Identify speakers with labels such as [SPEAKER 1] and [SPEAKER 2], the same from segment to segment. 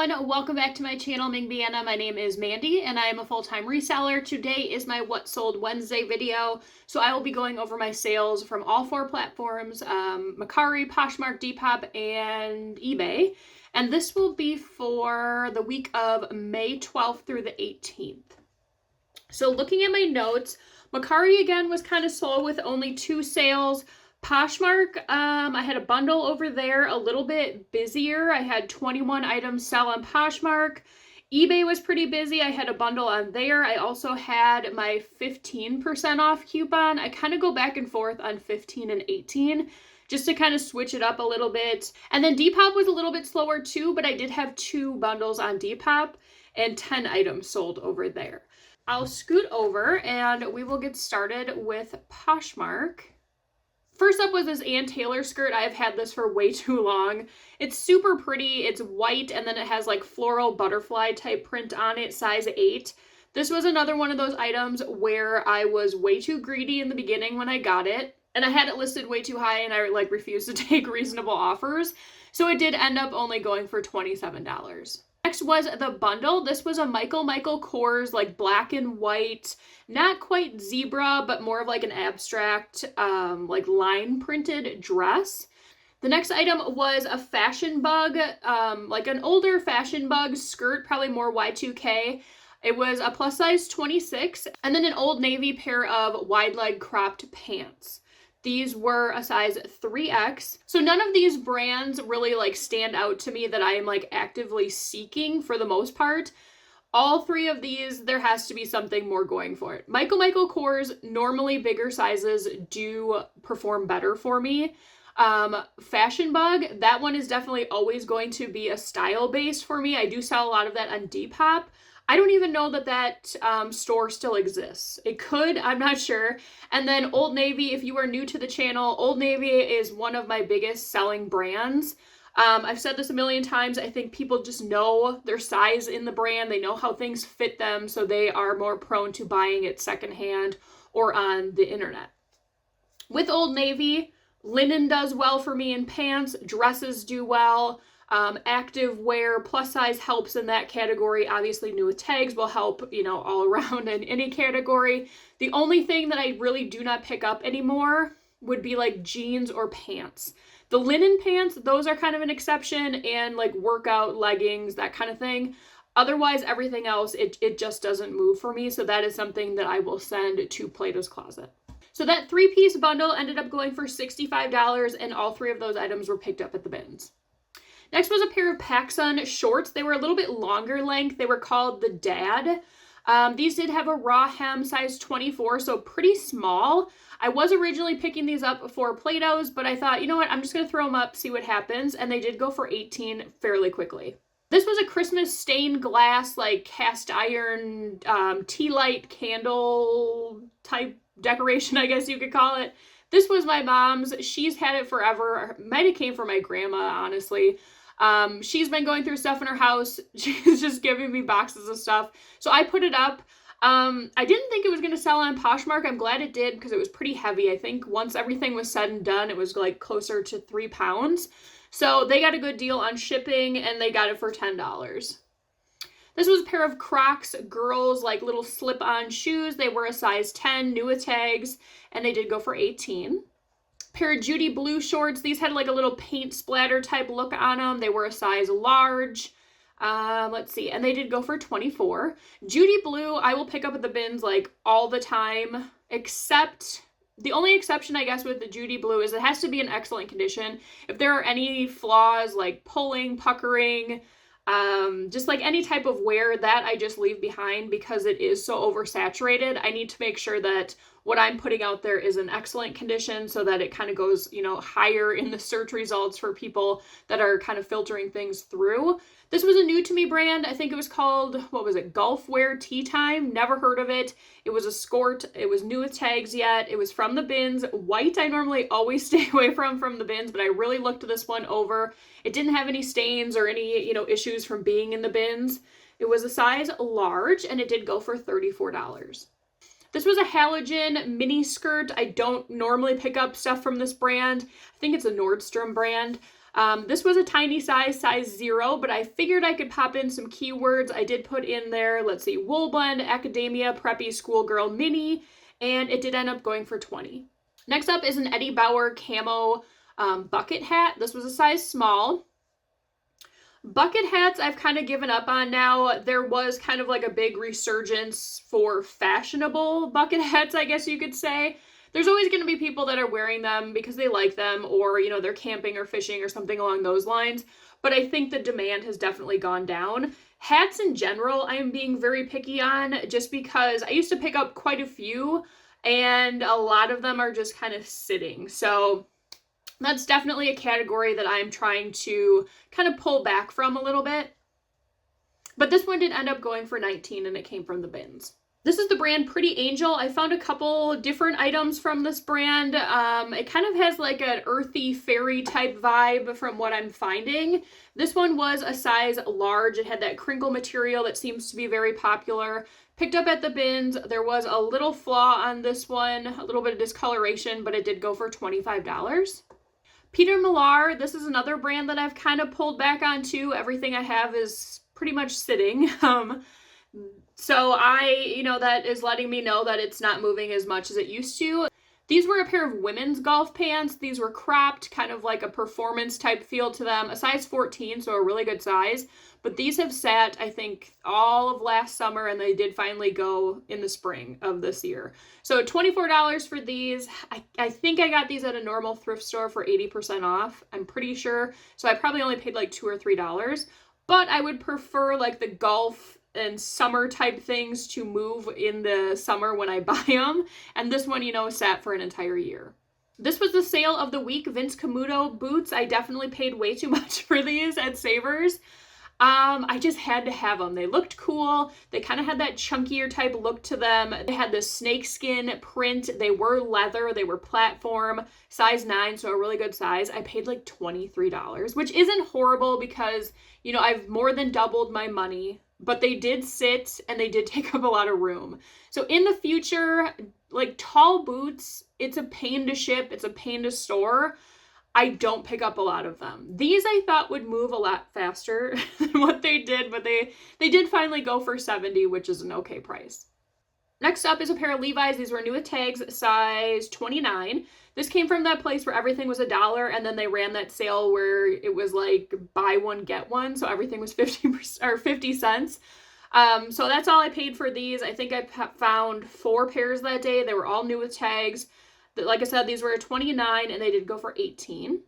[SPEAKER 1] everyone, welcome back to my channel, Mingby and I. My name is Mandy and I am a full-time reseller. Today is my What Sold Wednesday video, so I will be going over my sales from all four platforms, Mercari, Poshmark, Depop, and eBay. And this will be for the week of May 12th through the 18th. So looking at my notes, Mercari again was kind of slow with only 2 sales. Poshmark, I had a bundle over there, a little bit busier. I had 21 items sell on Poshmark. eBay was pretty busy. I had a bundle on there. I also had my 15% off coupon. I kind of go back and forth on 15 and 18 just to kind of switch it up a little bit. And then Depop was a little bit slower too, but I did have 2 bundles on Depop and 10 items sold over there. I'll scoot over and we will get started with Poshmark. First up was this Ann Taylor skirt. I've had this for way too long. It's super pretty. It's white and then it has like floral butterfly type print on it, size 8. This was another one of those items where I was way too greedy in the beginning when I got it. And I had it listed way too high and I like refused to take reasonable offers. So it did end up only going for $27. Next was the bundle. This was a Michael Kors, like black and white, not quite zebra, but more of like an abstract, like line printed dress. The next item was a fashion bug, like an older fashion bug skirt, probably more Y2K. It was a plus size 26, and then an Old Navy pair of wide leg cropped pants. These were a size 3X. So none of these brands really like stand out to me that I am like actively seeking for the most part. All 3 of these, there has to be something more going for it. Michael Kors, normally bigger sizes do perform better for me. Fashion Bug, that one is definitely always going to be a style base for me. I do sell a lot of that on Depop. I don't even know that store still exists. It could, I'm not sure. And then Old Navy, if you are new to the channel, Old Navy is one of my biggest selling brands. I've said this a million times. I think people just know their size in the brand. They know how things fit them, so they are more prone to buying it secondhand or on the internet. With Old Navy, linen does well for me in pants, dresses do well. Active wear, plus size helps in that category. Obviously new with tags will help, you know, all around in any category. The only thing that I really do not pick up anymore would be like jeans or pants. The linen pants, those are kind of an exception, and like workout leggings, that kind of thing. Otherwise, everything else, it just doesn't move for me. So that is something that I will send to Plato's Closet. So that 3-piece bundle ended up going for $65, and all 3 of those items were picked up at the bins. Next was a pair of PacSun shorts. They were a little bit longer length. They were called the Dad. These did have a raw hem, size 24, so pretty small. I was originally picking these up for Plato's, but I thought, you know what, I'm just going to throw them up, see what happens, and they did go for $18 fairly quickly. This was a Christmas stained glass, like cast iron tea light candle type decoration, I guess you could call it. This was my mom's. She's had it forever. Might have came from my grandma, honestly. She's been going through stuff in her house. She's just giving me boxes of stuff. So I put it up. I didn't think it was going to sell on Poshmark. I'm glad it did because it was pretty heavy. I think once everything was said and done, it was like closer to 3 pounds. So they got a good deal on shipping and they got it for $10. This was a pair of Crocs girls, like little slip-on shoes. They were a size 10, new with tags, and they did go for $18. Pair of Judy blue shorts. These had like a little paint splatter type look on them. They were a size large. Let's see, and they did go for $24. Judy blue, I will pick up at the bins like all the time, except the only exception, I guess, with the Judy blue is it has to be in excellent condition. If there are any flaws like pulling, puckering, just like any type of wear, that I just leave behind because it is so oversaturated. I need to make sure that what I'm putting out there is in excellent condition so that it kind of goes, you know, higher in the search results for people that are kind of filtering things through. This was a new to me brand. I think it was called, what was it? Golf Wear Tea Time. Never heard of it. It was a skort. It was new with tags yet. It was from the bins. White, I normally always stay away from the bins, but I really looked this one over. It didn't have any stains or any, you know, issues from being in the bins. It was a size large and it did go for $34. This was a halogen mini skirt. I don't normally pick up stuff from this brand. I think it's a Nordstrom brand. This was a tiny size 0, but I figured I could pop in some keywords. I did put in there, let's see, wool blend, academia, preppy, schoolgirl, mini, and it did end up going for 20. Next up is an Eddie Bauer camo bucket hat. This was a size small. Bucket hats I've kind of given up on now. There was kind of like a big resurgence for fashionable bucket hats, I guess you could say. There's always going to be people that are wearing them because they like them, or, you know, they're camping or fishing or something along those lines. But I think the demand has definitely gone down. Hats in general, I am being very picky on, just because I used to pick up quite a few and a lot of them are just kind of sitting. So that's definitely a category that I'm trying to kind of pull back from a little bit. But this one did end up going for 19 and it came from the bins. This is the brand Pretty Angel. I found a couple different items from this brand. It kind of has like an earthy fairy type vibe from what I'm finding. This one was a size large. It had that crinkle material that seems to be very popular. Picked up at the bins. There was a little flaw on this one, a little bit of discoloration, but it did go for $25. Peter Millar, this is another brand that I've kind of pulled back on too. Everything I have is pretty much sitting. So that is letting me know that it's not moving as much as it used to. These were a pair of women's golf pants. These were cropped, kind of like a performance type feel to them. A size 14, so a really good size. But these have sat, I think, all of last summer, and they did finally go in the spring of this year. So $24 for these. I think I got these at a normal thrift store for 80% off. I'm pretty sure. So I probably only paid like $2 or $3. But I would prefer like the golf and summer type things to move in the summer when I buy them. And this one, sat for an entire year. This was the sale of the week, Vince Camuto boots. I definitely paid way too much for these at Savers. I just had to have them. They looked cool. They kind of had that chunkier type look to them. They had the snakeskin print. They were leather. They were platform, size 9, so a really good size. I paid like $23, which isn't horrible because, I've more than doubled my money. But they did sit and they did take up a lot of room. So in the future, like tall boots, it's a pain to ship. It's a pain to store. I don't pick up a lot of them. These I thought would move a lot faster than what they did, but they did finally go for $70, which is an okay price. Next up is a pair of Levi's. These were new with tags, size 29. This came from that place where everything was $1, and then they ran that sale where it was like buy one, get one. So everything was 50% or 50 cents. So that's all I paid for these. I think I found 4 pairs that day. They were all new with tags. Like I said, these were $29 and they did go for $18.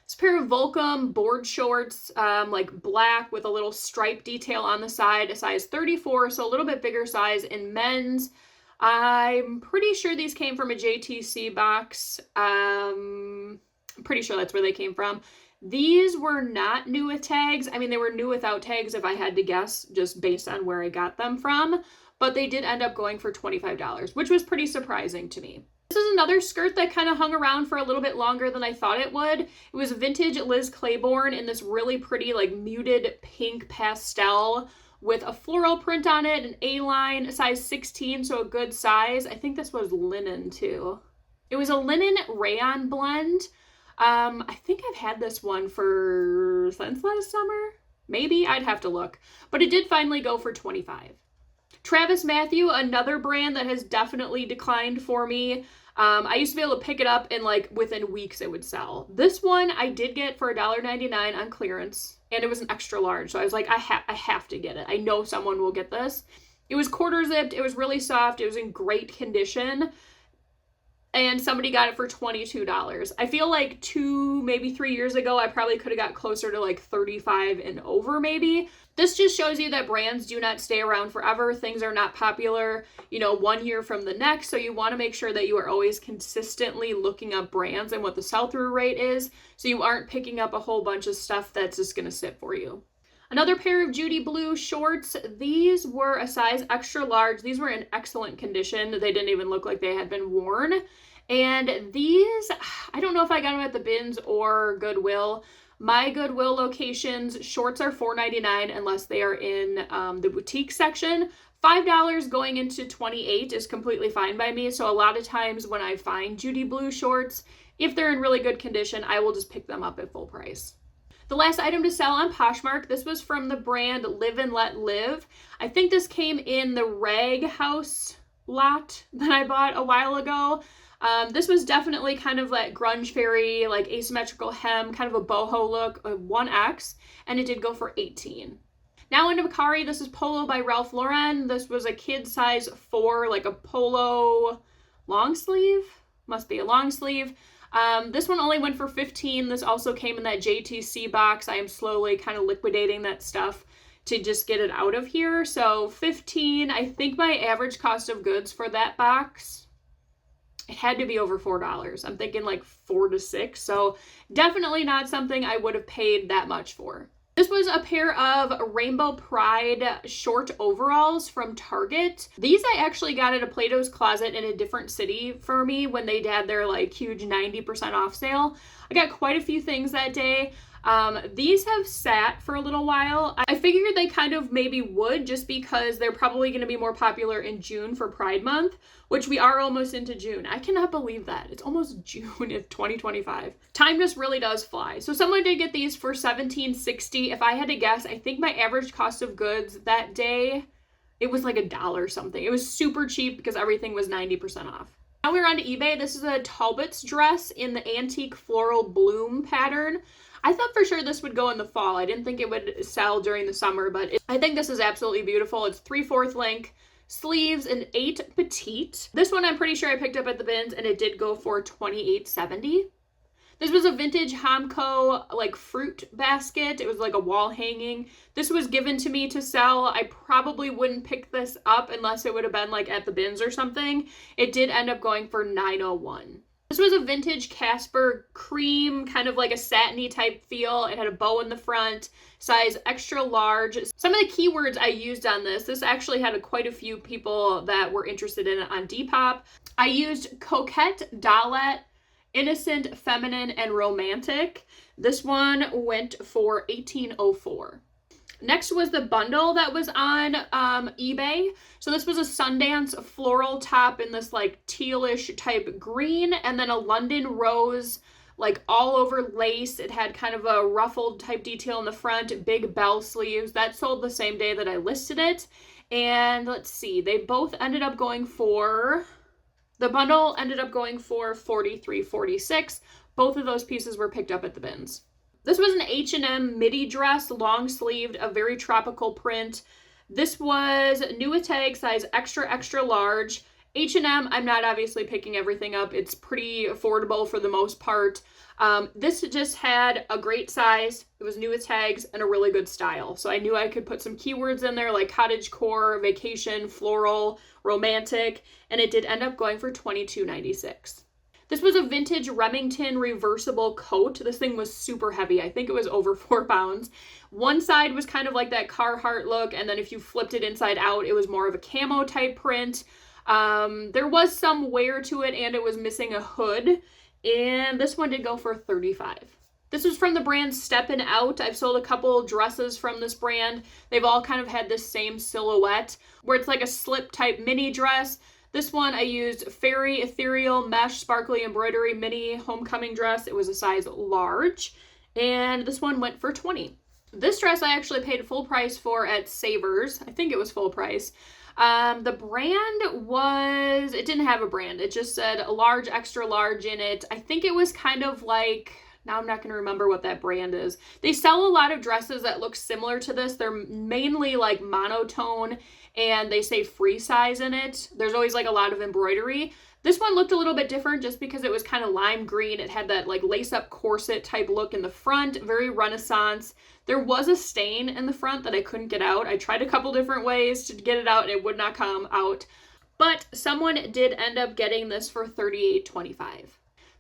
[SPEAKER 1] This pair of Volcom board shorts, like black with a little stripe detail on the side, a size 34, so a little bit bigger size in men's. I'm pretty sure these came from a JTC box. I'm pretty sure that's where they came from. These were not new with tags. I mean, they were new without tags if I had to guess, just based on where I got them from. But they did end up going for $25, which was pretty surprising to me. This is another skirt that kind of hung around for a little bit longer than I thought it would. It was vintage Liz Claiborne in this really pretty, like muted pink pastel with a floral print on it, an A-line, size 16, so a good size. I think this was linen too. It was a linen rayon blend. I think I've had this one since last summer. Maybe, I'd have to look. But it did finally go for $25. Travis Matthew, another brand that has definitely declined for me. I used to be able to pick it up and like within weeks it would sell. This one I did get for $1.99 on clearance, and it was an extra large. So I was like, I have to get it. I know someone will get this. It was quarter zipped. It was really soft. It was in great condition. And somebody got it for $22. I feel like 2, maybe 3 years ago, I probably could have got closer to like 35 and over maybe. This just shows you that brands do not stay around forever. Things are not popular, 1 year from the next. So you want to make sure that you are always consistently looking up brands and what the sell-through rate is. So you aren't picking up a whole bunch of stuff that's just going to sit for you. Another pair of Judy Blue shorts. These were a size extra large. These were in excellent condition. They didn't even look like they had been worn. And these, I don't know if I got them at the bins or Goodwill. My Goodwill locations, shorts are $4.99 unless they are in the boutique section. $5 going into $28 is completely fine by me. So a lot of times when I find Judy Blue shorts, if they're in really good condition, I will just pick them up at full price. The last item to sell on Poshmark, this was from the brand Live and Let Live. I think this came in the Rag House lot that I bought a while ago. This was definitely kind of like grunge fairy, like asymmetrical hem, kind of a boho look, a 1X, and it did go for $18. Now into Mercari, this is Polo by Ralph Lauren. This was a kid size 4, like a polo long sleeve. Must be a long sleeve. This one only went for $15. This also came in that JTC box. I am slowly kind of liquidating that stuff to just get it out of here. So $15. I think my average cost of goods for that box, it had to be over $4. I'm thinking like $4 to $6. So definitely not something I would have paid that much for. This was a pair of Rainbow Pride short overalls from Target. These I actually got at a Plato's Closet in a different city for me when they had their like huge 90% off sale. I got quite a few things that day. These have sat for a little while. I figured they kind of maybe would, just because they're probably going to be more popular in June for Pride Month, which we are almost into June. I cannot believe that. It's almost June of 2025. Time just really does fly. So someone did get these for $17.60. If I had to guess, I think my average cost of goods that day, it was like $1 something. It was super cheap because everything was 90% off. Now we're on to eBay. This is a Talbot's dress in the antique floral bloom pattern. I thought for sure this would go in the fall. I didn't think it would sell during the summer, but I think this is absolutely beautiful. It's 3/4 length, sleeves, and 8 petite. This one I'm pretty sure I picked up at the bins, and it did go for $28.70. This was a vintage Hamco like fruit basket. It was like a wall hanging. This was given to me to sell. I probably wouldn't pick this up unless it would have been like at the bins or something. It did end up going for $9.01. This was a vintage Casper cream, kind of like a satiny type feel. It had a bow in the front, size extra large. Some of the keywords I used on this actually had quite a few people that were interested in it on Depop. I used coquette, dollette, innocent, feminine, and romantic. This one went for $18.04. Next was the bundle that was on eBay. So this was a Sundance floral top in this like tealish type green, and then a London rose like all over lace. It had kind of a ruffled type detail in the front, big bell sleeves. That sold the same day that I listed it. And let's see, they both ended up going for, the bundle ended up going for $43.46. Both of those pieces were picked up at the bins. This was an H&M midi dress, long sleeved, a very tropical print. This was new with tag, size extra, extra large. H&M, I'm not obviously picking everything up. It's pretty affordable for the most part. This just had a great size. It was new with tags and a really good style. So I knew I could put some keywords in there like cottagecore, vacation, floral, romantic, and it did end up going for $22.96. This was a vintage Remington reversible coat. This thing was super heavy. I think it was over 4 pounds. One side was kind of like that Carhartt look, and then if you flipped it inside out, it was more of a camo type print. There was some wear to it, and it was missing a hood. And this one did go for $35. This was from the brand Steppin' Out. I've sold a couple dresses from this brand. They've all kind of had this same silhouette, where it's like a slip type mini dress. This one I used Fairy Ethereal Mesh Sparkly Embroidery Mini Homecoming Dress. It was a size large. And this one went for $20. This dress I actually paid full price for at Savers. I think it was full price. The brand was, it didn't have a brand. It just said a large, extra large in it. I think it was kind of like, now I'm not going to remember what that brand is. They sell a lot of dresses that look similar to this. They're mainly like monotone, and they say free size in it. There's always like a lot of embroidery. This one looked a little bit different just because it was kind of lime green. It had that like lace-up corset type look in the front, very Renaissance. There was a stain in the front that I couldn't get out. I tried a couple different ways to get it out and it would not come out. But someone did end up getting this for $38.25.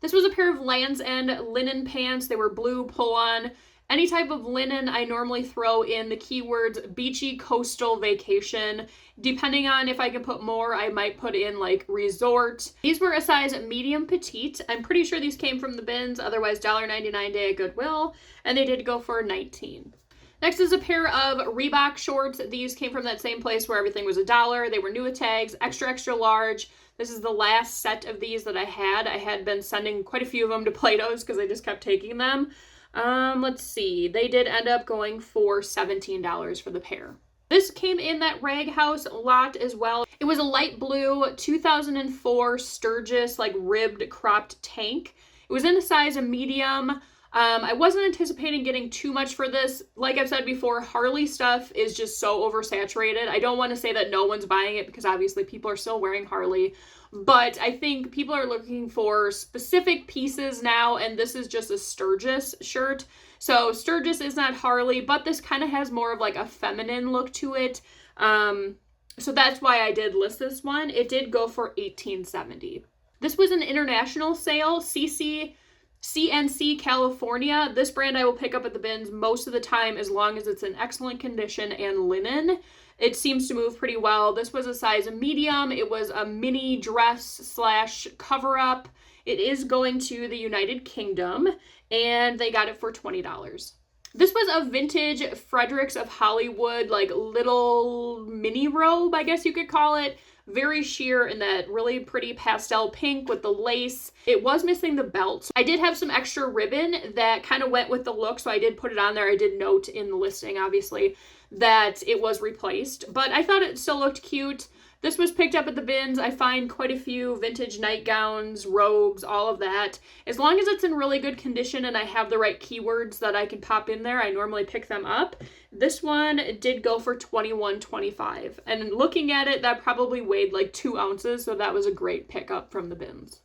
[SPEAKER 1] This was a pair of Land's End linen pants. They were blue pull-on. Any type of linen, I normally throw in the keywords beachy coastal vacation. Depending on if I can put more, I might put in like resort. These were a size medium petite. I'm pretty sure these came from the bins, otherwise $1.99 day at Goodwill, and they did go for $19. Next is a pair of Reebok shorts. These came from that same place where everything was $1. They were new with tags, extra, extra large. This is the last set of these that I had. I had been sending quite a few of them to Plato's because I just kept taking them. Let's see. They did end up going for $17 for the pair. This came in that Rag House lot as well. It was a light blue 2004 Sturgis, like ribbed cropped tank. It was in a size of medium. I wasn't anticipating getting too much for this. Like I've said before, Harley stuff is just so oversaturated. I don't want to say that no one's buying it because obviously people are still wearing Harley. But I think people are looking for specific pieces now, and this is just a Sturgis shirt. So Sturgis is not Harley, but this kind of has more of like a feminine look to it. So that's why I did list this one. It did go for $18.70. This was an international sale, CNC California. This brand I will pick up at the bins most of the time as long as it's in excellent condition and linen. It seems to move pretty well. This was a size medium. It was a mini dress / cover up. It is going to the United Kingdom and they got it for $20. This was a vintage Fredericks of Hollywood, like little mini robe, I guess you could call it. Very sheer in that really pretty pastel pink with the lace. It was missing the belt. I did have some extra ribbon that kind of went with the look, so I did put it on there. I did note in the listing, obviously, that it was replaced, but I thought it still looked cute. This was picked up at the bins. I find quite a few vintage nightgowns, robes, all of that. As long as it's in really good condition and I have the right keywords that I can pop in there, I normally pick them up. This one did go for $21.25. And looking at it, that probably weighed like 2 ounces, so that was a great pickup from the bins.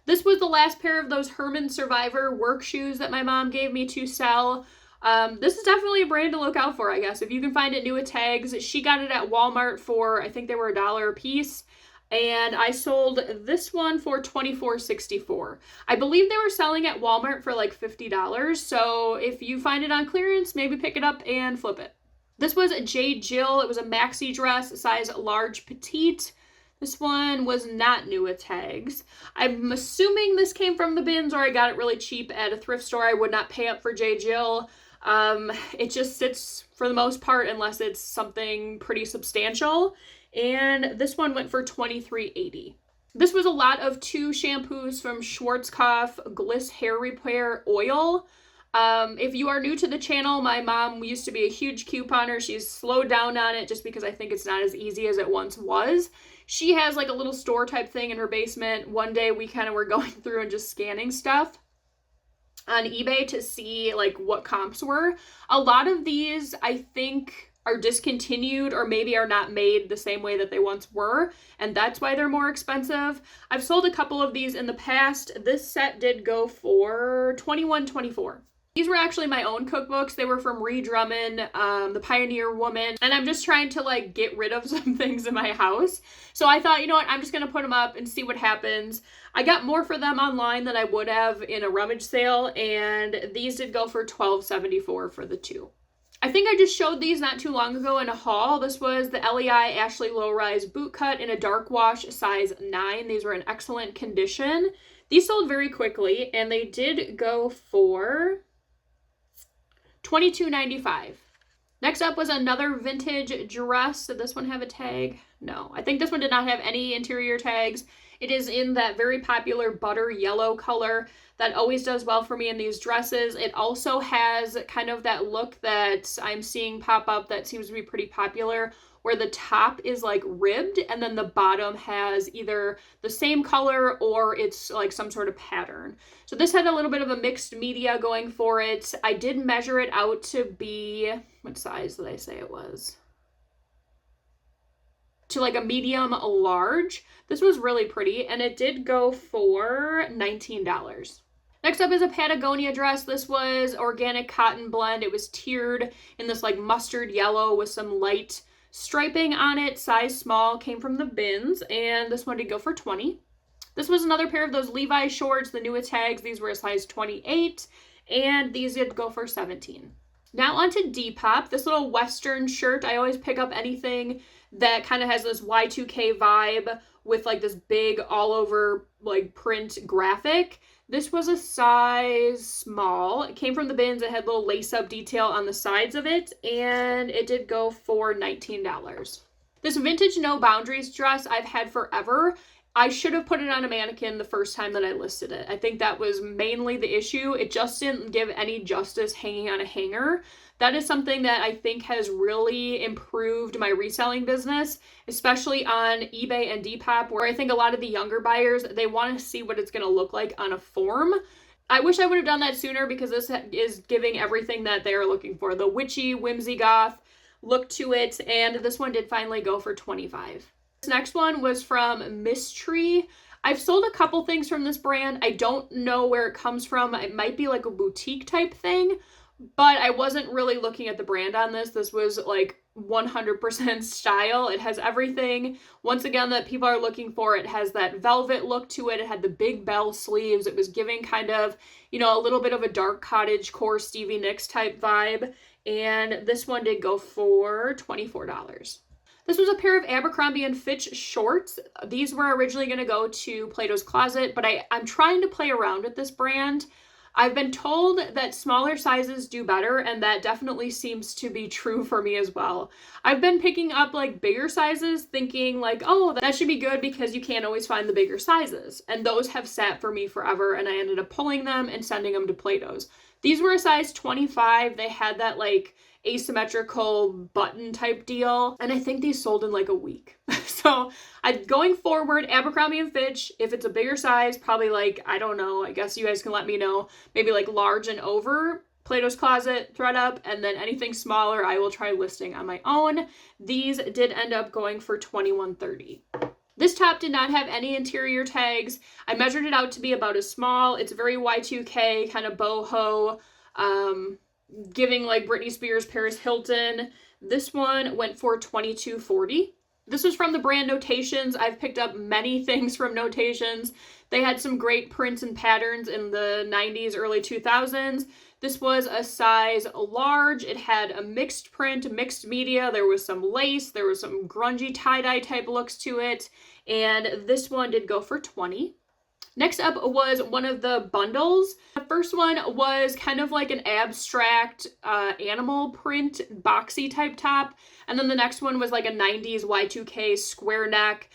[SPEAKER 1] This was the last pair of those Herman Survivor work shoes that my mom gave me to sell. This is definitely a brand to look out for, I guess. If you can find it new at tags. She got it at Walmart for, I think they were $1 a piece. And I sold this one for $24.64. I believe they were selling at Walmart for like $50. So if you find it on clearance, maybe pick it up and flip it. This was J. Jill. It was a maxi dress, size large petite. This one was not new at tags. I'm assuming this came from the bins or I got it really cheap at a thrift store. I would not pay up for J. Jill. It just sits for the most part unless it's something pretty substantial. And this one went for $23.80. This was a lot of 2 shampoos from Schwarzkopf Gliss Hair Repair Oil. If you are new to the channel, my mom used to be a huge couponer. She's slowed down on it just because I think it's not as easy as it once was. She has like a little store type thing in her basement. One day we kind of were going through and just scanning stuff on eBay to see like what comps were. A lot of these I think are discontinued or maybe are not made the same way that they once were, and that's why they're more expensive. I've sold a couple of these in the past. This set did go for $21.24. These were actually my own cookbooks. They were from Ree Drummond, the Pioneer Woman, and I'm just trying to like get rid of some things in my house. So I thought, you know what, I'm just gonna put them up and see what happens. I got more for them online than I would have in a rummage sale, and these did go for $12.74 for the 2. I think I just showed these not too long ago in a haul. This was the LEI Ashley Low Rise boot cut in a dark wash size 9. These were in excellent condition. These sold very quickly, and they did go for $22.95. Next up was another vintage dress. Did this one have a tag? No, I think this one did not have any interior tags. It is in that very popular butter yellow color that always does well for me in these dresses. It also has kind of that look that I'm seeing pop up that seems to be pretty popular, where the top is like ribbed and then the bottom has either the same color or it's like some sort of pattern. So this had a little bit of a mixed media going for it. I did measure it out to be, what size did I say it was? To like a medium large. This was really pretty and it did go for $19. Next up is a Patagonia dress. This was organic cotton blend. It was tiered in this like mustard yellow with some light striping on it, size small, came from the bins, and this one did go for $20. This was another pair of those Levi shorts, the new tags. These were a size 28, and these did go for $17. Now onto Depop, this little Western shirt. I always pick up anything that kind of has this Y2K vibe with like this big all over like print graphic. This was a size small. It came from the bins. It had little lace-up detail on the sides of it, and it did go for $19. This vintage No Boundaries dress I've had forever. I should have put it on a mannequin the first time that I listed it. I think that was mainly the issue. It just didn't give any justice hanging on a hanger. That is something that I think has really improved my reselling business, especially on eBay and Depop, where I think a lot of the younger buyers, they want to see what it's going to look like on a form. I wish I would have done that sooner, because this is giving everything that they're looking for. The witchy, whimsy goth look to it, and this one did finally go for $25. This next one was from Mystery. I've sold a couple things from this brand. I don't know where it comes from. It might be like a boutique type thing, but I wasn't really looking at the brand on this. This was like 100% style. It has everything, once again, that people are looking for. It has that velvet look to it. It had the big bell sleeves. It was giving kind of, you know, a little bit of a dark cottage core Stevie Nicks type vibe. And this one did go for $24. This was a pair of Abercrombie & Fitch shorts. These were originally going to go to Plato's Closet, but I'm trying to play around with this brand. I've been told that smaller sizes do better, and that definitely seems to be true for me as well. I've been picking up like bigger sizes, thinking like, oh, that should be good because you can't always find the bigger sizes. And those have sat for me forever, and I ended up pulling them and sending them to Plato's. These were a size 25. They had that like asymmetrical button type deal, and I think these sold in like a week. So going forward, Abercrombie & Fitch, if it's a bigger size, probably like, I don't know, I guess you guys can let me know, maybe like large and over, Plato's Closet, ThredUp, and then anything smaller I will try listing on my own. These did end up going for $21.30. This top did not have any interior tags. I measured it out to be about as small. It's very Y2K, kind of boho, giving like Britney Spears, Paris Hilton. This one went for $22.40. This was from the brand Notations. I've picked up many things from Notations. They had some great prints and patterns in the 90s, early 2000s. This was a size large. It had a mixed print, mixed media. There was some lace. There was some grungy tie-dye type looks to it. And this one did go for $20. Next up was one of the bundles. The first one was kind of like an abstract animal print boxy type top. And then the next one was like a 90s Y2K square neck.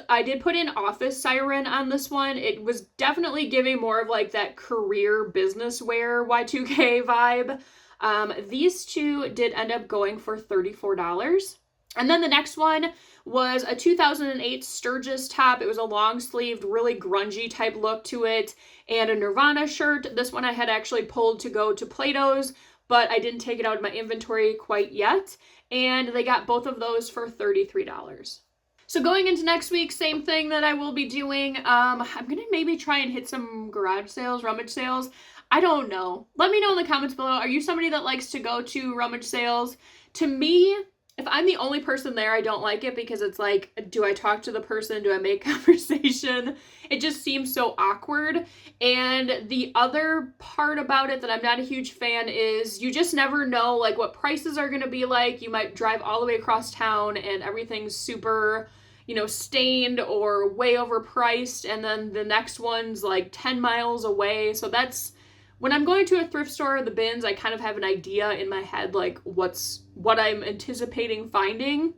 [SPEAKER 1] I did put in office siren on this one. It was definitely giving more of like that career business wear Y2K vibe. These two did end up going for $34. And then the next one was a 2008 Sturgis top. It was a long-sleeved, really grungy type look to it, and a Nirvana shirt. This one I had actually pulled to go to Plato's, but I didn't take it out of my inventory quite yet, and they got both of those for $33. So going into next week, same thing that I will be doing. I'm going to maybe try and hit some garage sales, rummage sales. I don't know. Let me know in the comments below. Are you somebody that likes to go to rummage sales? To me, if I'm the only person there, I don't like it, because it's like, do I talk to the person? Do I make conversation? It just seems so awkward. And the other part about it that I'm not a huge fan is you just never know like what prices are going to be like. You might drive all the way across town and everything's super, you know, stained or way overpriced. And then the next one's like 10 miles away. So that's, when I'm going to a thrift store, the bins, I kind of have an idea in my head, like what I'm anticipating finding.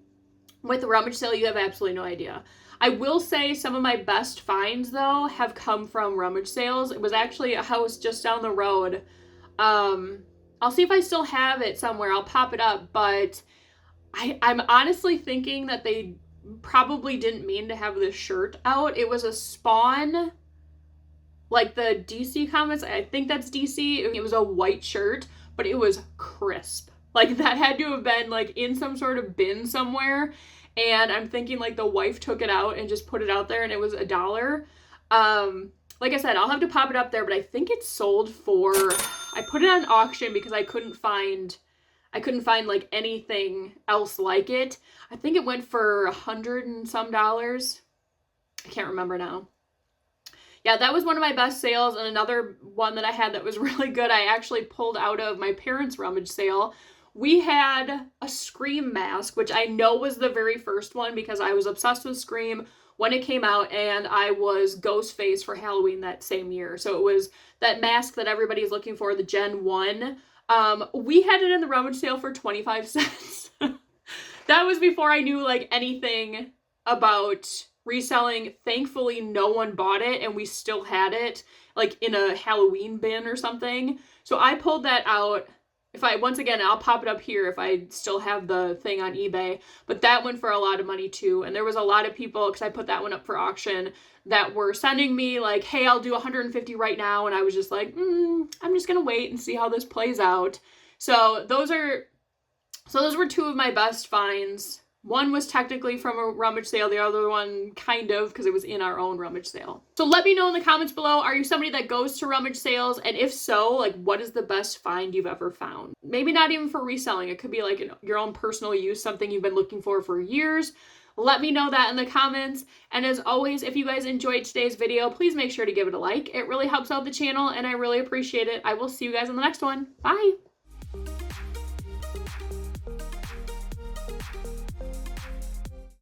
[SPEAKER 1] With the rummage sale, you have absolutely no idea. I will say some of my best finds, though, have come from rummage sales. It was actually a house just down the road. I'll see if I still have it somewhere. I'll pop it up, but I'm honestly thinking that they probably didn't mean to have this shirt out. It was a Spawn, like the DC Comics, I think that's DC. It was a white shirt, but it was crisp. Like that had to have been like in some sort of bin somewhere. And I'm thinking like the wife took it out and just put it out there, and it was $1. Like I said, I'll have to pop it up there, but I think it sold for, I put it on auction because I couldn't find like anything else like it. I think it went for $100 and some. I can't remember now. Yeah, that was one of my best sales, and another one that I had that was really good, I actually pulled out of my parents' rummage sale. We had a Scream mask, which I know was the very first one because I was obsessed with Scream when it came out, and I was Ghostface for Halloween that same year. So it was that mask that everybody's looking for, the Gen 1. We had it in the rummage sale for 25 cents. That was before I knew like anything about reselling. Thankfully, no one bought it, and we still had it like in a Halloween bin or something. So I pulled that out. Once again, I'll pop it up here if I still have the thing on eBay, but that went for a lot of money too. And there was a lot of people, because I put that one up for auction, that were sending me like, hey, I'll do 150 right now. And I was just like, I'm just going to wait and see how this plays out. So those were two of my best finds. One was technically from a rummage sale, the other one kind of, because it was in our own rummage sale. So let me know in the comments below, are you somebody that goes to rummage sales? And if so, like, what is the best find you've ever found? Maybe not even for reselling. It could be like your own personal use, something you've been looking for years. Let me know that in the comments. And as always, if you guys enjoyed today's video, please make sure to give it a like. It really helps out the channel and I really appreciate it. I will see you guys in the next one. Bye.